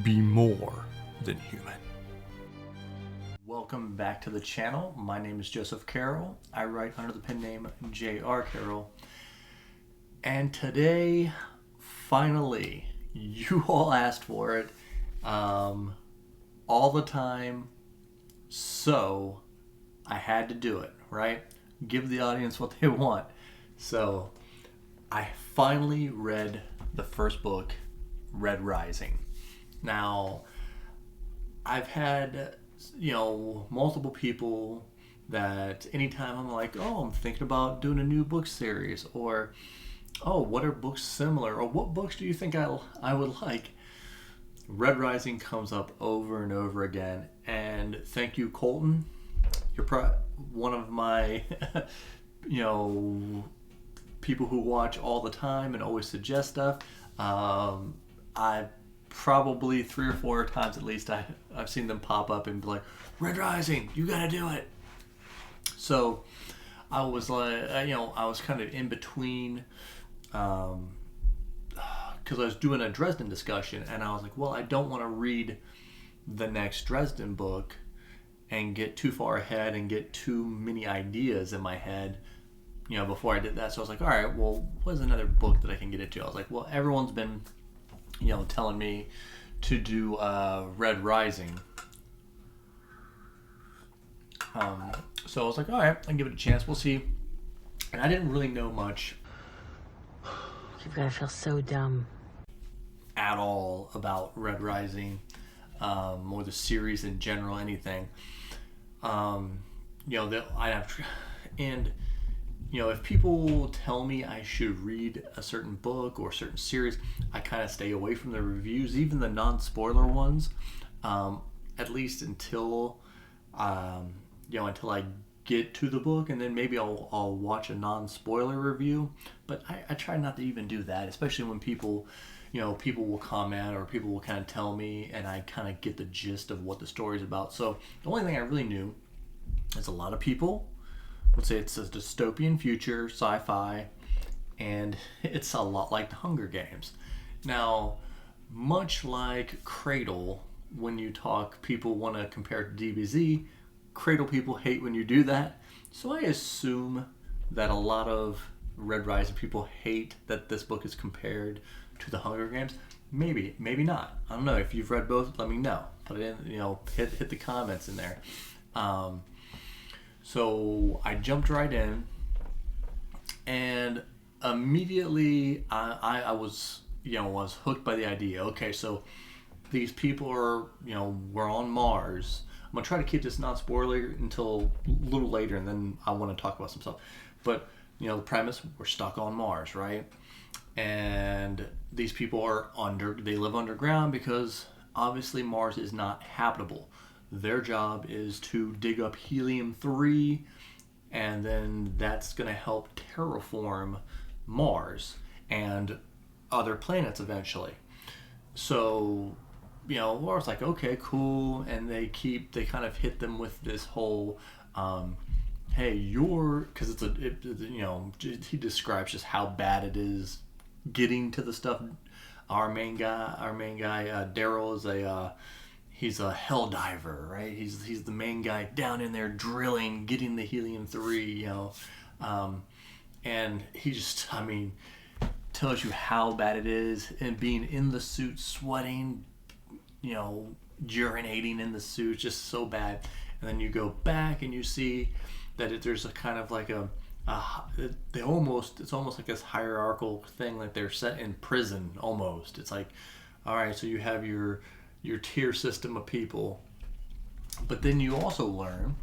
be more than human. Welcome back to the channel. My name is Joseph Carroll. I write under the pen name J.R. Carroll. And today, finally, you all asked for it all the time, so I had to do it, right? Give the audience what they want. So I finally read the first book, Red Rising. Now, I've had, multiple people that anytime I'm like, oh, I'm thinking about doing a new book series, or, oh, what are books similar, or what books do you think I would like? Red Rising comes up over and over again, and thank you, Colton. You're one of my, people who watch all the time and always suggest stuff. I probably 3 or 4 times at least I've seen them pop up and be like, Red Rising, you gotta do it. So I was like, I was kind of in between, because I was doing a Dresden discussion, and I was like, well, I don't want to read the next Dresden book and get too far ahead and get too many ideas in my head, before I did that. So I was like, all right, well, what's another book that I can get into? I was like, well, everyone's been telling me to do Red Rising. So I was like, all right, I'll give it a chance. We'll see. And I didn't really know much. You've got to feel so dumb. At all about Red Rising, or the series in general, anything. If people tell me I should read a certain book or a certain series, I kind of stay away from the reviews, even the non-spoiler ones, at least until I get to the book, and then maybe I'll watch a non-spoiler review. But I try not to even do that, especially when people will comment or people will kind of tell me, and I kind of get the gist of what the story's about. So the only thing I really knew is a lot of people would say it's a dystopian future, sci-fi, and it's a lot like the Hunger Games. Now, much like Cradle, when you talk, people want to compare it to DBZ. Cradle people hate when you do that. So I assume that a lot of Red Rising people hate that this book is compared to the Hunger Games. Maybe not. I don't know. If you've read both, let me know. Put it in, hit the comments in there. So I jumped right in, and immediately I was hooked by the idea. Okay, so these people are, we're on Mars. I'm gonna try to keep this non-spoiler until a little later, and then I want to talk about some stuff. But the premise, we're stuck on Mars, right? And these people are they live underground because obviously Mars is not habitable. Their job is to dig up helium-3, and then that's going to help terraform Mars and other planets eventually. So, Laura's like, okay, cool, and they kind of hit them with this whole, hey, because he describes just how bad it is getting to the stuff. Our main guy, Daryl, is he's a hell diver, right? He's the main guy down in there drilling, getting the helium-3, and he just, tells you how bad it is, and being in the suit, sweating, urinating in the suit, just so bad. And then you go back and you see that there's a kind of like it's almost like this hierarchical thing, like they're set in prison almost. It's like, all right, so you have your tier system of people, but then you also learn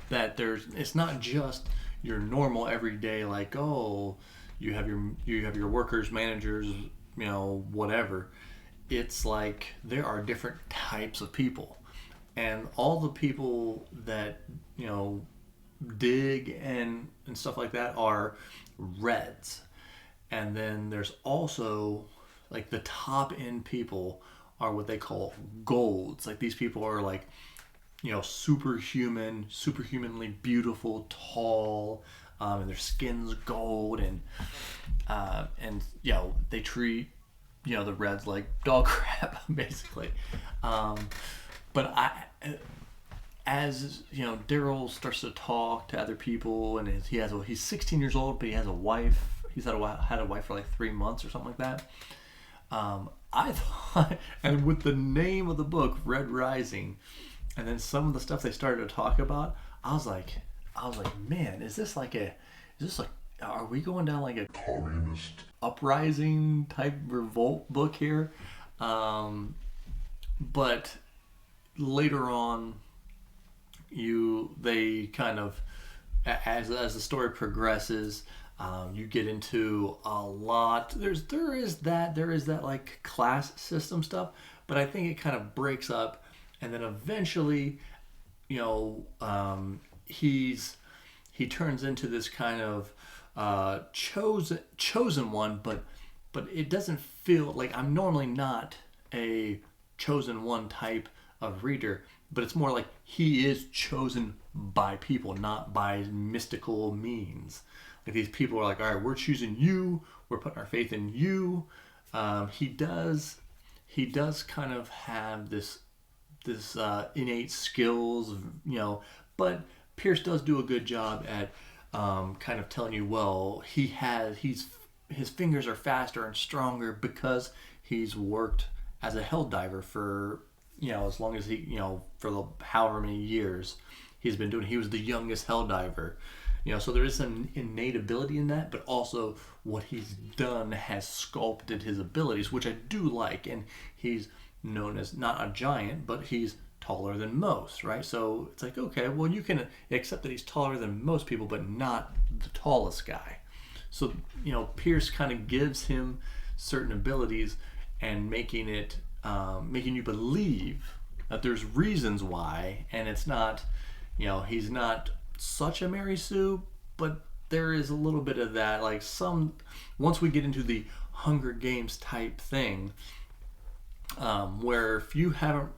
that it's not just your normal everyday, like, oh, you have your workers, managers, whatever. It's like there are different types of people, and all the people that dig and stuff like that are reds. And then there's also like the top end people are what they call golds. Like these people are like, superhumanly beautiful, tall, and their skin's gold, and they treat the Reds like dog crap, basically. But as Daryl starts to talk to other people, and he's 16 years old, but he has a wife. He's had a wife for like 3 months or something like that. I thought, and with the name of the book, Red Rising, and then some of the stuff they started to talk about, I was like, man, is this like, are we going down like a communist uprising type revolt book here? But later on, they kind of, as the story progresses, you get into a lot. There is that like class system stuff, but I think it kind of breaks up, and then eventually, he turns into this kind of chosen one, but it doesn't feel like, I'm normally not a chosen one type of reader, but it's more like he is chosen by people, not by mystical means. Like, these people are like, all right, we're choosing you, we're putting our faith in you. He does kind of have this innate skills, but Pierce does do a good job at kind of telling you, well, his fingers are faster and stronger because he's worked as a hell diver for as long as for the however many years he's been doing. He was the youngest hell diver. So there is some innate ability in that, but also what he's done has sculpted his abilities, which I do like. And he's known as not a giant, but he's taller than most, right? So it's like, okay, well, you can accept that he's taller than most people, but not the tallest guy. So, Pierce kind of gives him certain abilities and making you believe that there's reasons why, and it's not, he's not such a Mary Sue, but there is a little bit of that, like once we get into the Hunger Games type thing, where if you haven't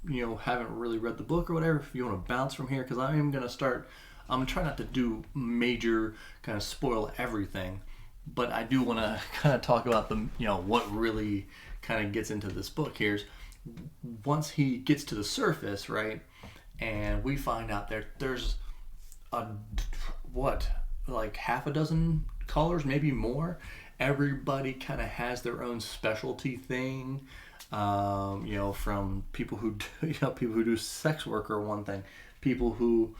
really read the book or whatever, if you want to bounce from here, because I'm trying not to do major kind of spoil everything, but I do want to kind of talk about what really kind of gets into this book here. Once he gets to the surface, right, and we find out there's like half a dozen colors, maybe more. Everybody kind of has their own specialty thing. From people who do sex work are one thing, people who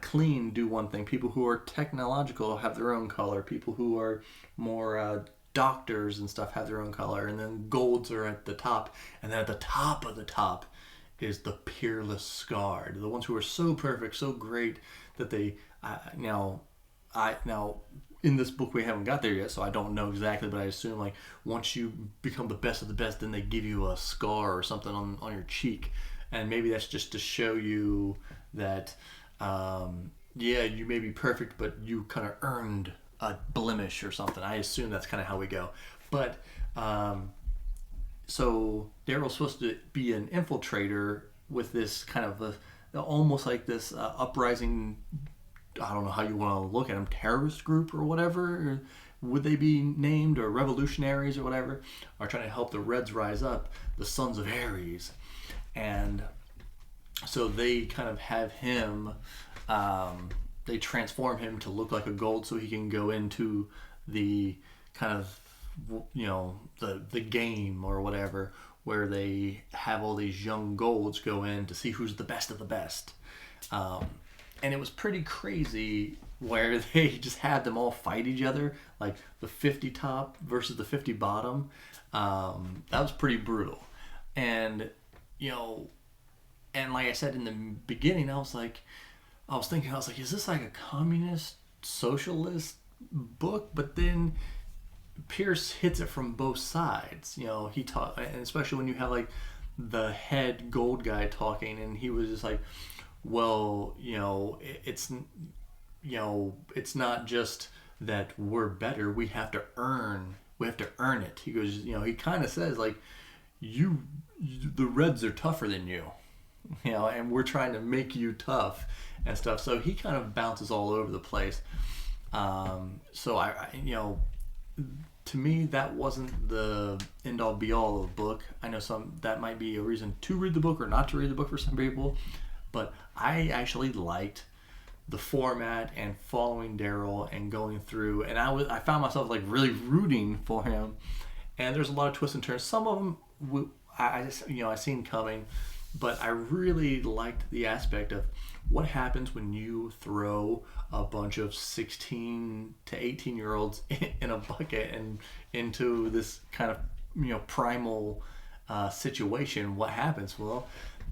clean do one thing, people who are technological have their own color, people who are more doctors and stuff have their own color, and then golds are at the top, and then at the top of the top is the peerless scarred, the ones who are so perfect, so great that they now in this book we haven't got there yet, so I don't know exactly, but I assume like once you become the best of the best, then they give you a scar or something on your cheek, and maybe that's just to show you that you may be perfect, but you kind of earned a blemish or something. I assume that's kind of how we go. But so Daryl's supposed to be an infiltrator with this kind of almost like this uprising, I don't know how you want to look at them, terrorist group or whatever, or would they be named, or revolutionaries or whatever, are trying to help the Reds rise up, the Sons of Ares. And so they kind of have him, they transform him to look like a gold so he can go into the kind of, the game or whatever, where they have all these young golds go in to see who's the best of the best. And it was pretty crazy where they just had them all fight each other, like the 50 top versus the 50 bottom. That was pretty brutal. And, and like I said in the beginning, I was thinking, is this like a communist, socialist book? But then Pierce hits it from both sides. He taught, and especially when you have like the head gold guy talking, and he was just like, well, it's not just that we're better. We have to earn it. He goes, he kind of says like, the Reds are tougher than you, and we're trying to make you tough and stuff. So he kind of bounces all over the place. So I to me, that wasn't the end all be all of the book. I know that might be a reason to read the book or not to read the book for some people, but I actually liked the format and following Daryl and going through, and I found myself like really rooting for him. And there's a lot of twists and turns. Some of them I just I seen coming, but I really liked the aspect of what happens when you throw a bunch of 16 to 18-year-olds in a bucket and into this kind of primal situation. What happens? Well,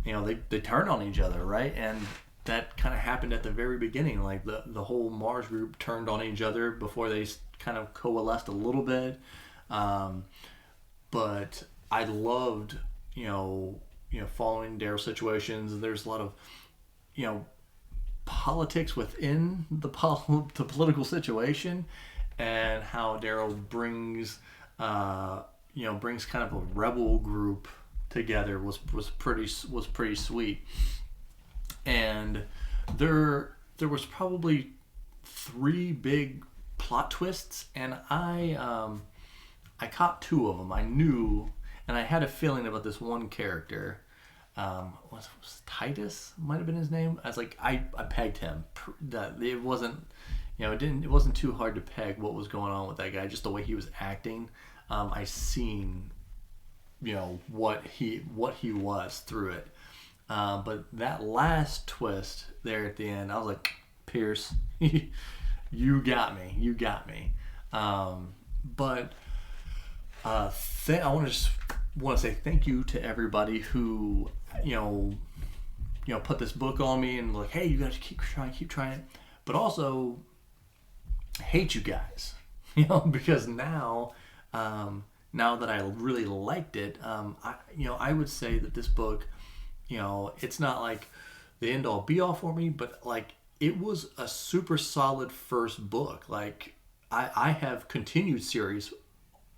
they turn on each other, right? And that kind of happened at the very beginning. Like the whole Mars group turned on each other before they kind of coalesced a little bit. But I loved, following Daryl's situations. There's a lot of, politics within the political situation, and how Daryl brings kind of a rebel group together was pretty sweet. And there was probably 3 big plot twists, and I caught 2 of them. I knew, and I had a feeling about this one character. Was Titus? Might have been his name. I was like, I pegged him. That it wasn't, it wasn't too hard to peg what was going on with that guy. Just the way he was acting. I seen, what he was through it. But that last twist there at the end, I was like, Pierce, you got me. But I want to say thank you to everybody who put this book on me and like, hey, you guys keep trying, but also hate you guys, because now that I really liked it, I would say that this book, it's not like the end all be all for me, but like it was a super solid first book. Like I have continued series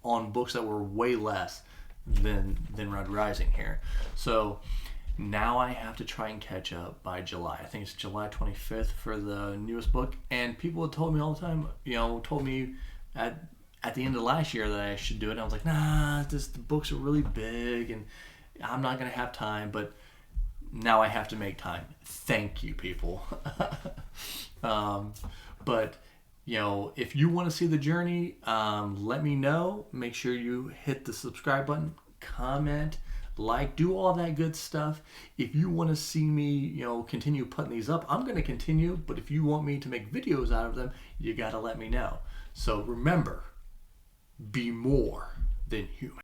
on books that were way less than Red Rising here. So now I have to try and catch up by July. I think it's July 25th for the newest book. And people had told me all the time, told me at the end of last year that I should do it. And I was like, nah, the books are really big and I'm not going to have time. But now I have to make time. Thank you, people. But if you want to see the journey, let me know. Make sure you hit the subscribe button, comment, like, do all that good stuff. If you want to see me, continue putting these up, I'm going to continue. But if you want me to make videos out of them, you got to let me know. So remember, be more than human.